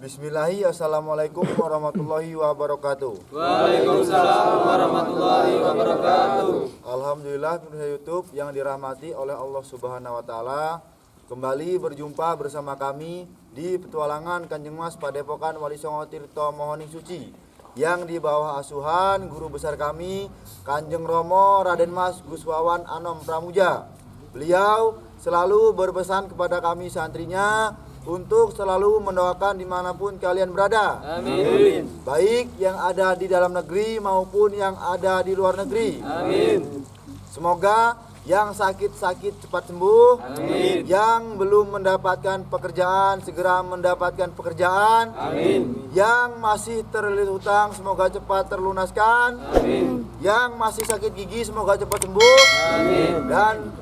Bismillahi, assalamualaikum warahmatullahi wabarakatuh. Waalaikumsalam warahmatullahi wabarakatuh. Alhamdulillah pemirsa YouTube yang dirahmati oleh Allah Subhanahu wa taala, kembali berjumpa bersama kami di petualangan Kanjeng Mas Padepokan Wali Songo Tirto Mohoning Suci yang di bawah asuhan guru besar kami Kanjeng Romo Raden Mas Gus Wawan Anom Pramuja. Beliau selalu berpesan kepada kami santrinya untuk selalu mendoakan dimanapun kalian berada. Amin. Baik yang ada di dalam negeri maupun yang ada di luar negeri. Amin. Semoga yang sakit-sakit cepat sembuh. Amin. Yang belum mendapatkan pekerjaan segera mendapatkan pekerjaan. Amin. Yang masih terlilit hutang semoga cepat terlunaskan. Amin. Yang masih sakit gigi semoga cepat sembuh. Amin. Dan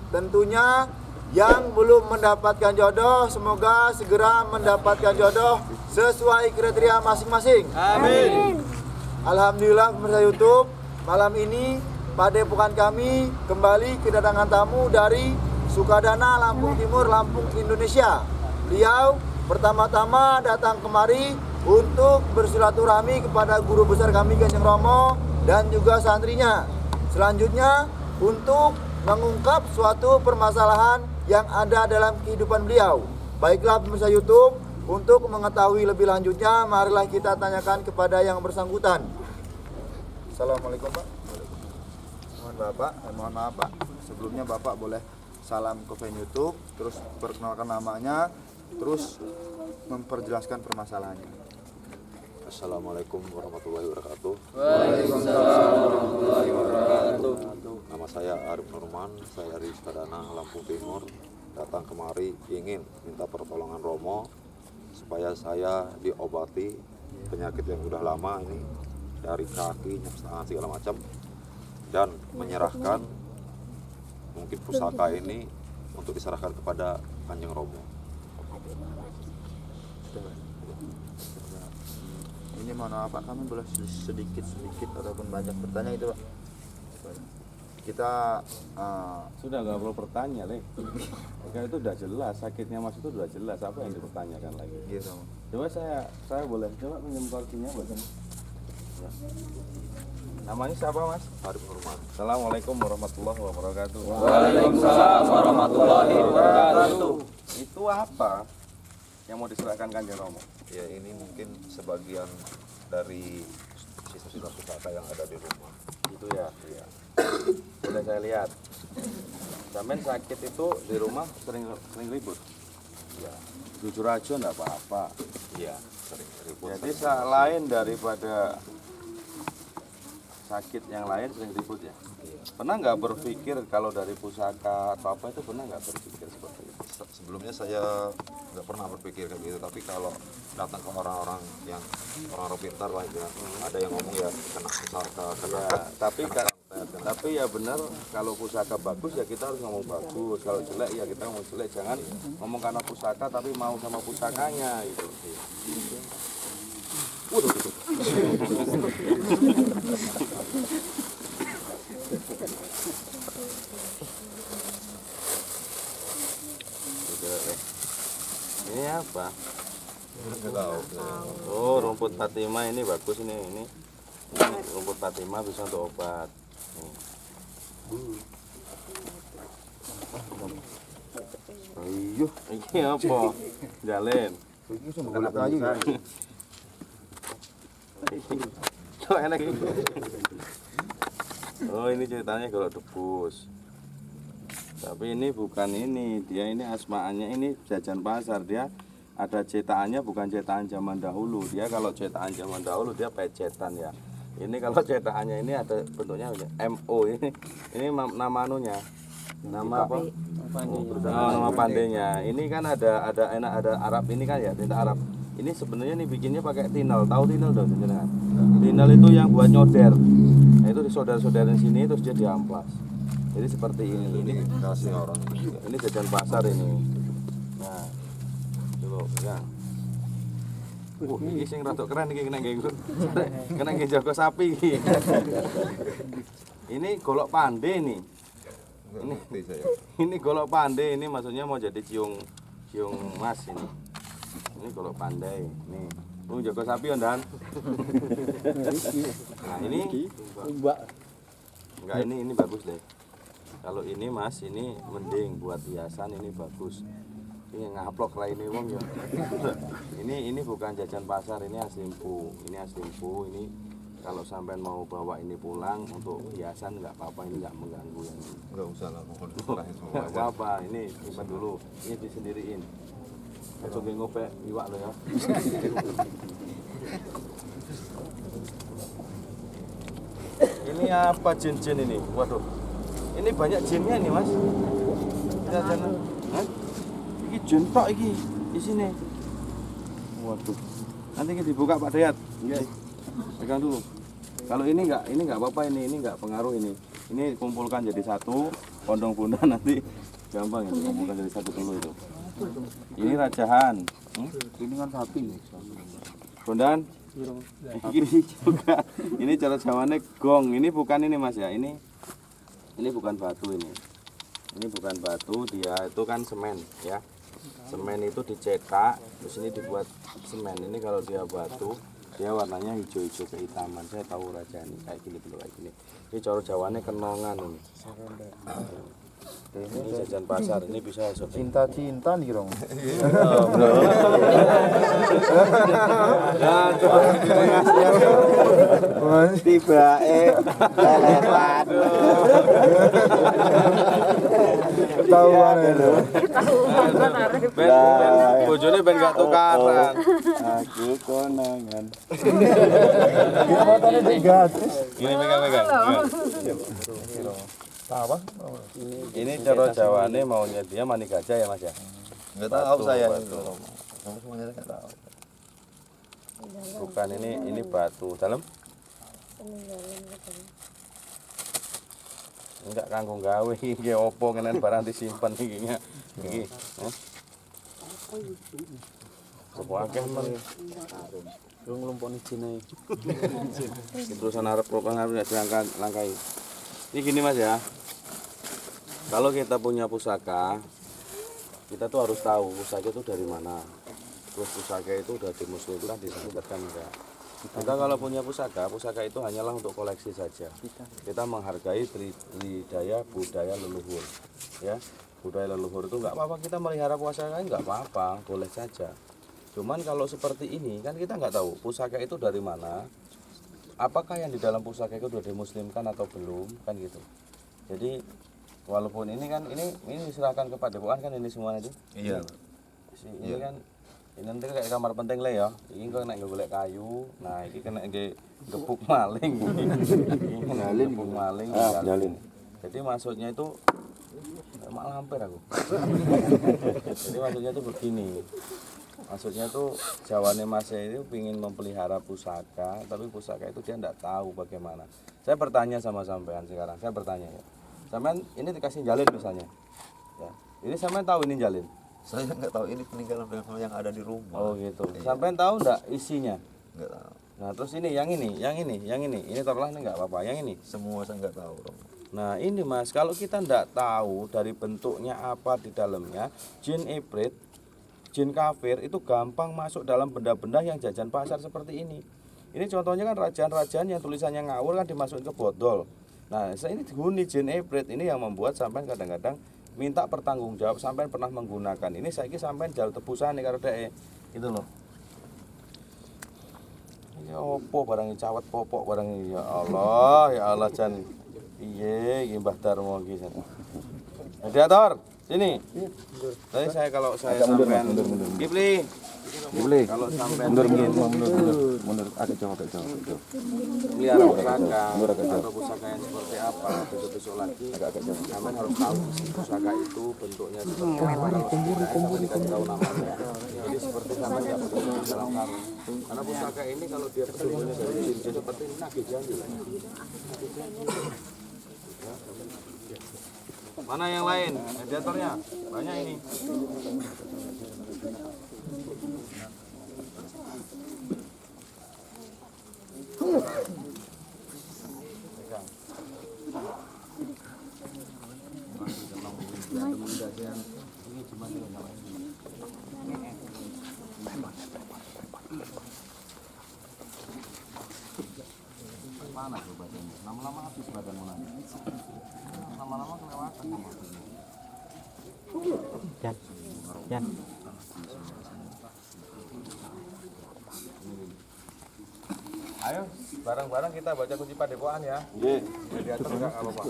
tentunya yang belum mendapatkan jodoh semoga segera mendapatkan jodoh sesuai kriteria masing-masing. Amin. Alhamdulillah pemirsa YouTube, malam ini Padepokan kami kembali kedatangan tamu dari Sukadana, Lampung Timur, Lampung, Indonesia. Beliau pertama-tama datang kemari untuk bersilaturahmi kepada guru besar kami Kanjeng Romo dan juga santrinya. Selanjutnya untuk mengungkap suatu permasalahan yang ada dalam kehidupan beliau. Baiklah pemirsa YouTube, untuk mengetahui lebih lanjutnya, marilah kita tanyakan kepada yang bersangkutan. Assalamualaikum Pak. Mohon maaf Pak. Sebelumnya Bapak boleh salam ke fan YouTube, terus perkenalkan namanya, terus memperjelaskan permasalahannya. Assalamualaikum warahmatullahi wabarakatuh. Waalaikumsalam warahmatullahi wabarakatuh. Nama saya Arif Nurman, saya dari Sukadana, Lampung Timur. Datang kemari ingin minta pertolongan Romo supaya saya diobati penyakit yang sudah lama ini, dari kaki, nyep tangan segala macam, dan menyerahkan mungkin pusaka ini untuk diserahkan kepada Kanjeng Romo. Ini mohon maaf Pak, kami boleh sedikit ataupun banyak bertanya itu Pak. Kita sudah nggak perlu bertanya deh. Oke, itu udah jelas, sakitnya Mas itu udah jelas, apa yang dipertanyakan lagi gitu. Coba saya boleh coba pinjam kursinya buat ini. Ya. Namanya siapa Mas? Arif Nurman. Assalamualaikum warahmatullahi wabarakatuh. Waalaikumsalam warahmatullahi wabarakatuh. Itu apa yang mau diserahkan Kanjeng Romo? Ya, ini mungkin sebagian dari sisa-sisa pusaka yang ada di rumah. Itu ya, iya. Boleh saya lihat. Sampean sakit itu di rumah sering ribut. Ya, Jujur aja enggak apa-apa. iya, sering ribut. Jadi selain daripada sakit yang lain sering ribut ya. Iya. Pernah nggak berpikir kalau dari pusaka atau apa itu, pernah nggak berpikir seperti itu? Sebelumnya saya nggak pernah berpikir kayak gitu, tapi kalau datang ke orang-orang yang orang-orang pintar lah ya, ada yang ngomong ya kena pusaka, kena Ya, tapi kena santet, kena. tapi ya benar, kalau pusaka bagus ya kita harus ngomong bagus, kalau jelek ya kita ngomong jelek, jangan ngomong karena pusaka tapi mau sama pusakanya gitu. Waduh, ini apa? Nggak tahu. Oh, rumput Fatima ini bagus ini rumput Fatima bisa untuk obat. Nih. Yuh, iki apa? Jalen. Iki sing golek kayu ya. Kok enak ini? Oh, ini ceritanya kalau debus. Tapi ini bukan ini, dia ini asmaannya ini jajan pasar. Dia ada cetakannya bukan cetakan zaman dahulu. Dia kalau cetakan zaman dahulu dia pecetan ya. Ini kalau cetakannya ini ada bentuknya MO ini. Ini nama anunya. Nama apa? Oh, nama pandainya. Ini kan ada Arab ini kan ya, tinta Arab. Ini sebenarnya nih bikinnya pakai tinel. Tahu tinel dong jenengan? Tinel itu yang buat nyoder. Nah, itu disoder-soderin sini terus dia diamplas. Jadi seperti ini. Ini kasih orang. ini jajan pasar ini. Nah, coba pegang. Ini sing rada keren iki kena nggo. Kena nggo jago sapi iki. Ini golok pande nih. Ini golok pande ini maksudnya mau jadi ciung mas ini. Ini golok pandai. Nih. Lu jago sapi ondan. Nah, ini enggak ini bagus deh. Kalau ini mas, ini mending buat hiasan, ini bagus. Ini ngaplok lah ini wong ya. Ini bukan jajan pasar, ini asli empu. Ini asli empu. Ini kalau sampean mau bawa ini pulang untuk hiasan nggak apa-apa, ini nggak mengganggu yang ini. Enggak usah lah, mohon diserahin semua Nggak aja. apa-apa, ini simpan dulu. Ini disendiriin. Coba ngopek iwak lo ya. Ini apa jin-jin ini? Waduh. Ini banyak jinnya nih, Mas. Jajanan. Hah? Iki jin tok iki di sini. Waduh. Nanti kita dibuka Pak Dayat. Nggih. Pegang dulu. Kalau ini enggak apa-apa ini enggak pengaruh ini. Ini kumpulkan jadi satu, pondong bunda nanti gampang itu kumpulkan jadi satu dulu itu. Ini rajahan. Ini kan sapi. Bondan. Ini juga. Ini cara Jawane gong. Ini bukan ini Mas ya. Ini bukan batu ini. Ini bukan batu, dia itu kan semen ya. Semen itu dicetak, terus ini dibuat semen. Ini kalau dia batu, dia warnanya hijau-hijau kehitaman. Saya tahu raja ini kayak gini dulu kayak gini. Ini cara Jawane kenongan ini. Ini jajan pasar, ini bisa Cinta-cinta nih dong. Tiba lewat. Ketahuan itu. bojone ben gak tukaran. Aku konangan. Fotonya di gratis. Ini megang-megang. Apa? Ini cara Jawane maunya dia mani gajah ya Mas ya. Enggak tahu saya batu. itu. Kamu semuanya enggak tahu. Bukan ini batu. Dalam? Enggak kanggo gawe iki opo ngenen barang disimpen iki nya. Iki. Sebuah akeh men. Lu nglumponi jine. Terusan arep kok arep langkai. Ini gini Mas ya. Kalau kita punya pusaka, kita tuh harus tahu pusaka itu dari mana. Terus pusaka itu udah dimuslimkan, disantetkan enggak. Kita kalau punya pusaka itu hanyalah untuk koleksi saja. Kita menghargai budaya leluhur. Ya, budaya leluhur itu enggak apa-apa, kita melihara pusaka enggak apa-apa, boleh saja. Cuman kalau seperti ini kan kita enggak tahu pusaka itu dari mana. Apakah yang di dalam pusaka itu sudah dimuslimkan atau belum, kan gitu. Jadi walaupun ini kan ini diserahkan ke Padepokan kan ini semua itu. Iya. Ini kan ini nanti kayak kamar penting lah ya. Ini kok nek golek kayu. Nah, ini kena gebuk maling. Ini kena gebuk maling. Nyalin. Jadi maksudnya itu malah hampir aku. Jadi maksudnya itu begini. Maksudnya tuh Jawane Mas itu ingin memelihara pusaka, tapi pusaka itu dia tidak tahu bagaimana. Saya bertanya sama sampean sekarang, saya bertanya ya. Sampean ini dikasih jalin misalnya. Ya. Ini sampean tahu ini jalin? Saya enggak tahu ini peninggalan yang ada di rumah. Oh gitu. Sampean tahu enggak isinya? Enggak tahu. Nah, terus ini yang ini. Ini taruhlah ini enggak apa-apa. Yang ini. Semua saya enggak tahu, Romo. Nah, ini Mas, kalau kita enggak tahu dari bentuknya apa di dalamnya, jin ibrit, jin kafir itu gampang masuk dalam benda-benda yang jajan pasar seperti ini. Ini contohnya kan rajaan-rajaan yang tulisannya ngawur kan dimasukin ke botol. Nah, ini dihuni jin ibrit ini yang membuat sampai kadang-kadang minta pertanggungjawab sampean pernah menggunakan ini, saiki sampean jaluk tebusan karo dhek gitu loh. Ya opo barang cawet popok barang ya Allah jan piye iki Mbah Darmo iki jan. Mediator, sini. Tadi saya kalau saya sampean Kipli. Kalau sampean mundur agak jauh. pelihara pusaka atau pusaka yang seperti apa, besok-besok lagi sampean harus tahu isi pusaka itu bentuknya seperti apa. Kalau dikasih tahu namanya, jadi seperti sampean nggak perlu di dalam karung. Karena pusaka ini kalau dia bentuknya dari jin seperti ini nagih janji. Mana yang lain? Mediatornya banyak ini. Mana tuh badannya? Lama-lama habis badanmu nanti. Lama-lama kelewatan. Yan. Ayo, bareng-bareng kita baca kunci padepokan ya. Nggih. Mediator enggak apa-apa.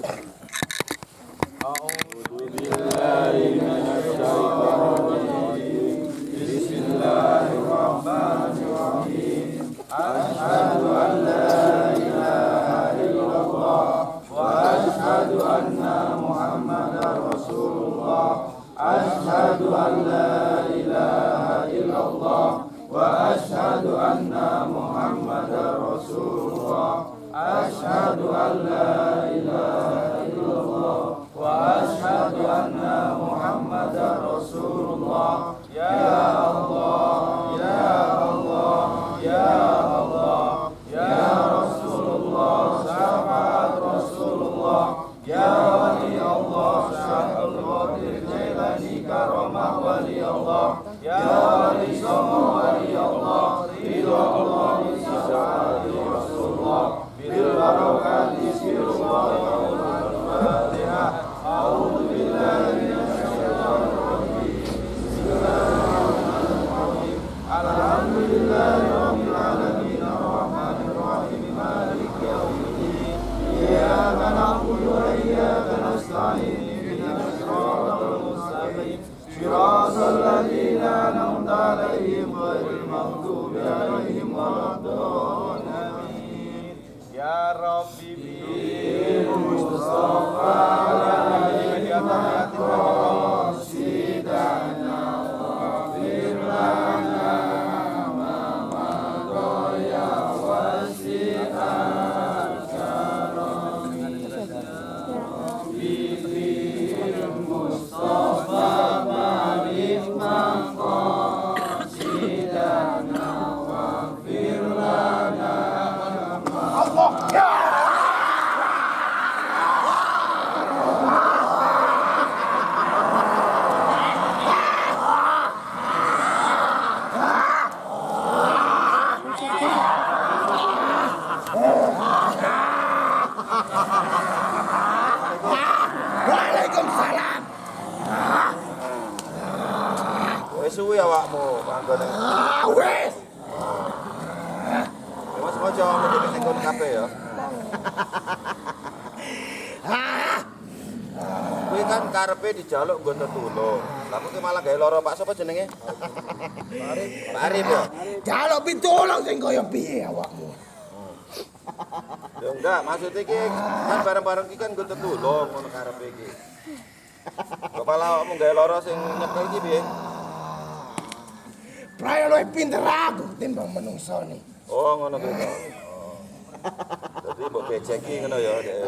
Ya Rabbi bil Mustafa ya mediator sidana wa firlana ma doya wasi'an karam bil Mustafa ma'rif maqam sidana wa firlana Waalaikumsalam. Wis suwi awakmu panggone. Wes. Mas mojo mesti sing kono kabeh ya. Kuwi kan karepe dijaluk nggon tetulung. Lah kok malah gawe lara Pak sapa jenenge? Pak Arif ya. Jaluk pitulung sing kaya piye awakmu? Ya enggak, maksud iki kan bareng-bareng iki kan nggon tetulung ngono karepe iki. Kok malah awakmu gawe lara sing nyekel iki piye? Praya luwih pinter aku timbang menungsone. Oh, ngono kuwi. Oh. Dadi mbok beceki ngono ya, Dek.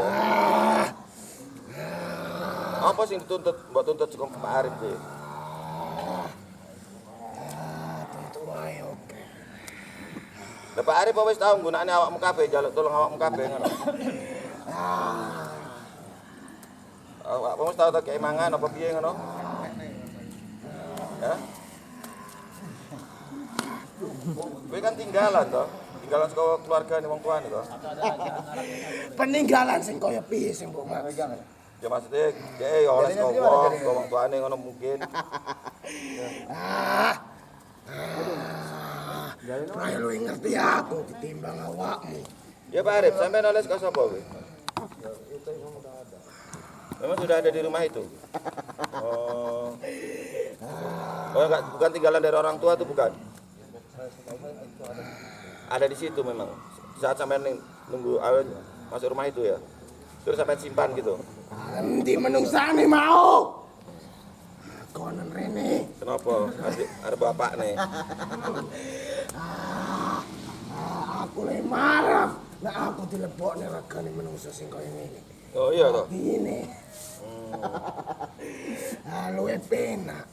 Apa sing dituntut, mbok tuntut saka Pak Arif iki? Tentu wae oke. Lah Pak Arif wis tau nggunakane awakmu kabeh, njaluk tolong awakmu kabeh ngono. Awakmu wis tau tak kei mangan apa piye ngono? Ya? Kowe kan tinggalan toh? Tinggalan saka keluarga wong tuane toh? Peninggalan sing kaya piye sing mbok maksud? Ya maksudnya ya oleh ngomong tuane ngono mungkin. Rai lu ngerti aku ketimbang awakmu. Ya Pak Arif, sampai oleh ke sapa kowe? Memang sudah ada di rumah itu? Oh. Oh enggak, bukan tinggalan dari orang tua tuh bukan? Ada di situ memang. Saat sampai nunggu masuk rumah itu ya. Terus sampai simpan gitu. Nanti menungsane mau. Konon rene. Kenapa? Ada bapak nih. Aku le marah. Nah aku dilebokne regane menungso sing koyo ngene. Oh iya toh. Ini. Luwe penak.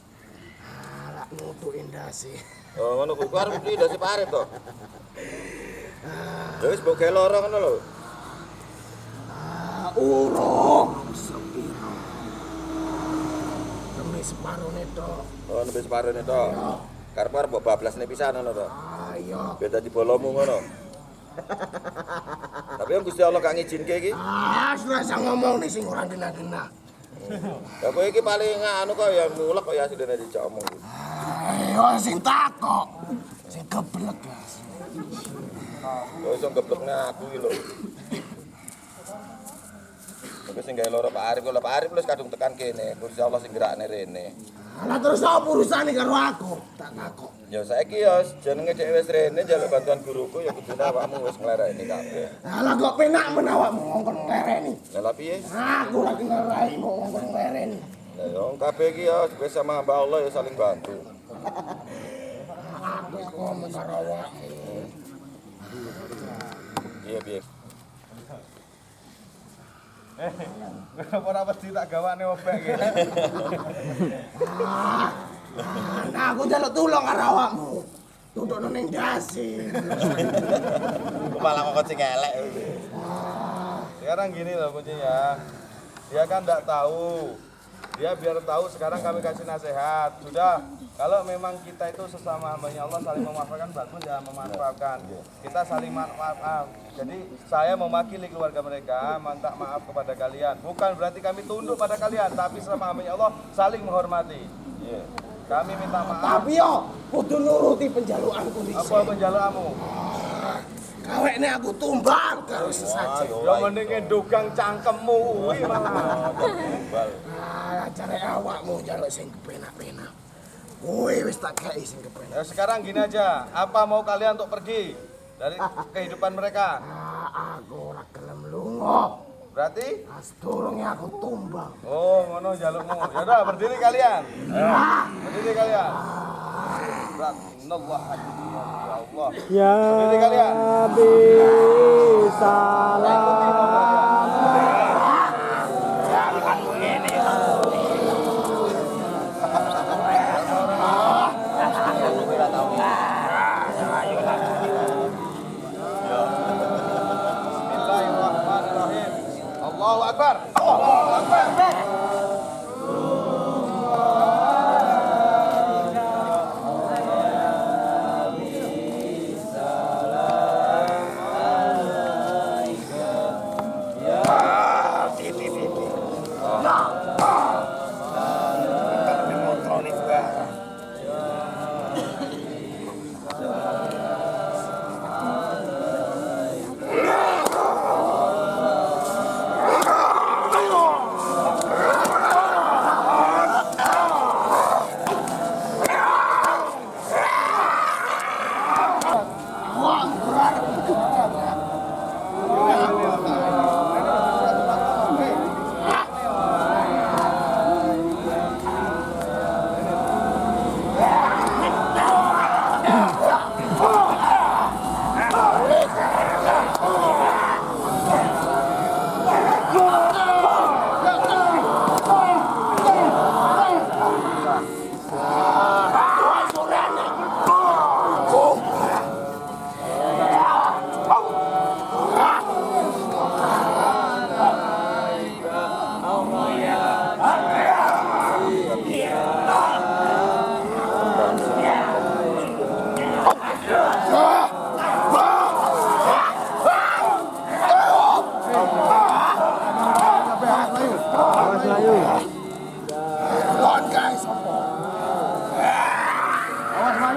Lak nutu indah sih. Oh ngono kuwi arep pindah si Pak Arif toh. Ya wis mbok gawe loro ngono lho. Urung sepiro. Demi separone tok. Oh nembe separone toh. Karep arep mbok bablasne pisan ngono toh. Ayo. Beda di bolomu ngono. Tapi yang Gusti Allah gak ngizinke iki. Rasa ngomong nih sing ora kena-kena. Ya kowe iki paling anu kok ya mulek kok ya asline dijak omong. Ayo sing takok. Sing keblek ya. Kok iso geblekne aku iki lho. Tapi sing gawe loro Pak Arif, lho Pak Arif wis kadung tekan kene. Gusti Allah sing gerakne rene. Lah terus apa urusane karo aku? Tak takok. Ya saiki ya jenenge dhek wis rene njaluk bantuan guruku ya kudune awakmu wis nglereni kabeh. Lah kok penak men awakmu ngongkon nglereni. Lah piye? Aku lagi nglerai mau ngongkon nglereni. Ya yo kabeh iki ya wis sama hamba Allah ya saling bantu. Aku ngomong karo awakmu. Iya piye? Kenapa ora mesti tak gawane obek iki? Nah aku njaluk tulung karo awakmu. Tutukno ning dasi. Kok malah kok sing elek. Sekarang gini loh kuncinya. Dia kan enggak tahu. Dia biar tahu sekarang kami kasih nasihat. Sudah, kalau memang kita itu sesama hamba-Nya Allah saling memaafkan, bagus ya memaafkan. Kita saling maaf. Jadi saya mewakili keluarga mereka, minta maaf kepada kalian. Bukan berarti kami tunduk pada kalian, tapi sesama hamba-Nya Allah saling menghormati. Kami minta maaf. Tapi yo kudu nuruti penjaluanku dhisik. Apa penjalaanmu? Kawekne aku tumbang karo sesajen. Ya mending ndugang cangkemmu kuwi malah. Cari awakmu njaluk sing kepenak-penak. Kowe wis tak kei sing kepenak. Ya sekarang gini aja, apa mau kalian untuk pergi dari kehidupan mereka? Aku ora gelem lunga. Berarti? Asturunge aku tumbang. Oh, ngono jalukmu. Ya udah berdiri kalian. Berdiri kalian. Allah ya Allah. Ya Berdiri kalian. Bismillahirrahmanirrahim. Allahu Akbar. Allahu Akbar.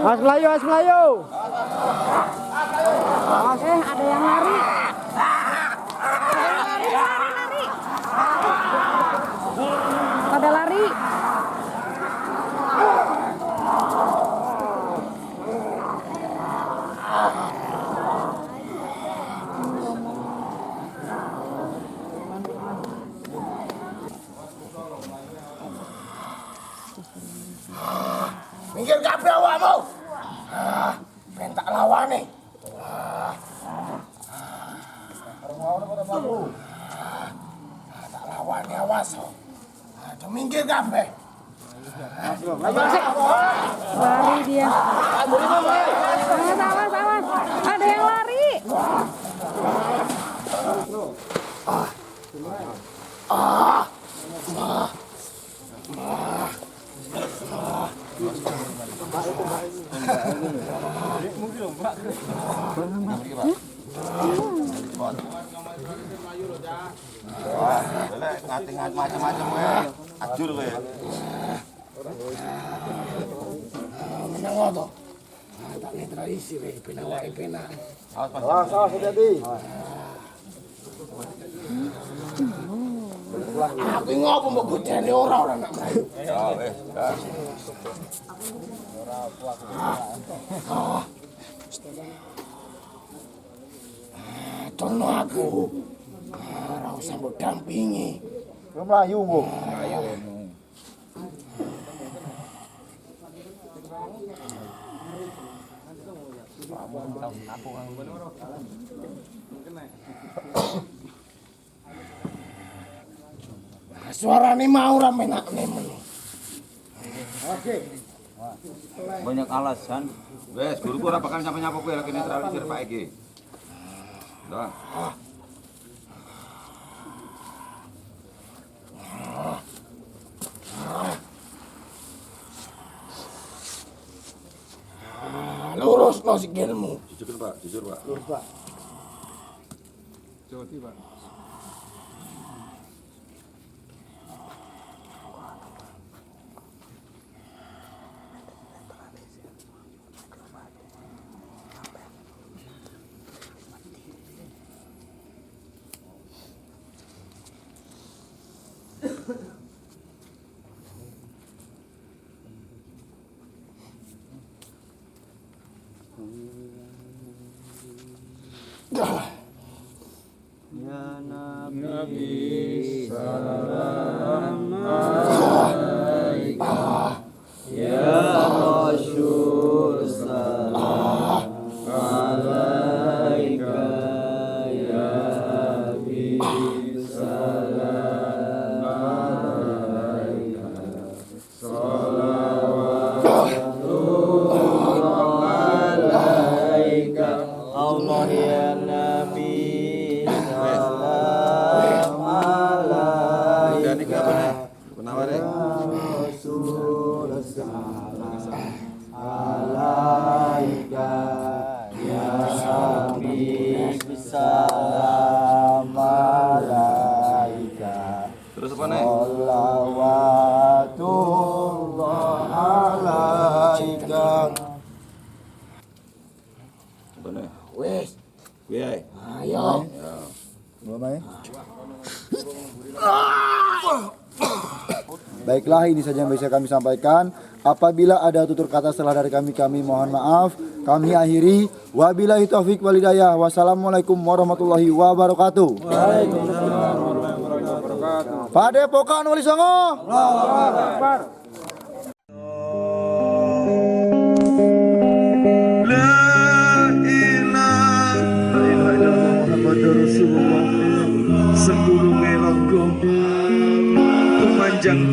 Mas Melayu, Mas Melayu. Ada yang lari. Lari. Pada lari. Minggir kabeh awakmu. Pentak lawane. Tak lawane awas. Aja minggir kabeh. Lari dia. Awas. Ada yang lari. Ngating macam-macam ya. Ajur kowe ya. Menang to. Tak netralisi weh pena wae pena. Awas, hati-hati. Aku ngopo mbok godene ora nak mlayu. Ya wis. Tono aku. Ora usah mbok dampingi. Kowe mlayu engko. Suarane mau ora menakne men. Banyak alasan. Wes, guruku ora bakal nyapa-nyapa kowe lagi netralisir Pak Egi. Dah. Lurus no sikilmu. Jujur Pak, jujur Pak. Lurus, Pak. Allah ya Nabi salam alaika. Ini apa nih? Penawar ya? Rasul salam alaika ya Habib salam alaika. Terus apa nih? Sholawatullah alaika. Apa nih? Wes, Biaya. ayo. Baiklah, ini saja yang bisa kami sampaikan. Apabila ada tutur kata salah dari kami mohon maaf. Kami akhiri. Wabillahi taufik wal hidayah. Wassalamualaikum warahmatullahi wabarakatuh. Waalaikumsalam warahmatullahi wabarakatuh. Padepokan Wali Songo. Allahu Akbar. Rasulullah sepuluh melonggo pemanjang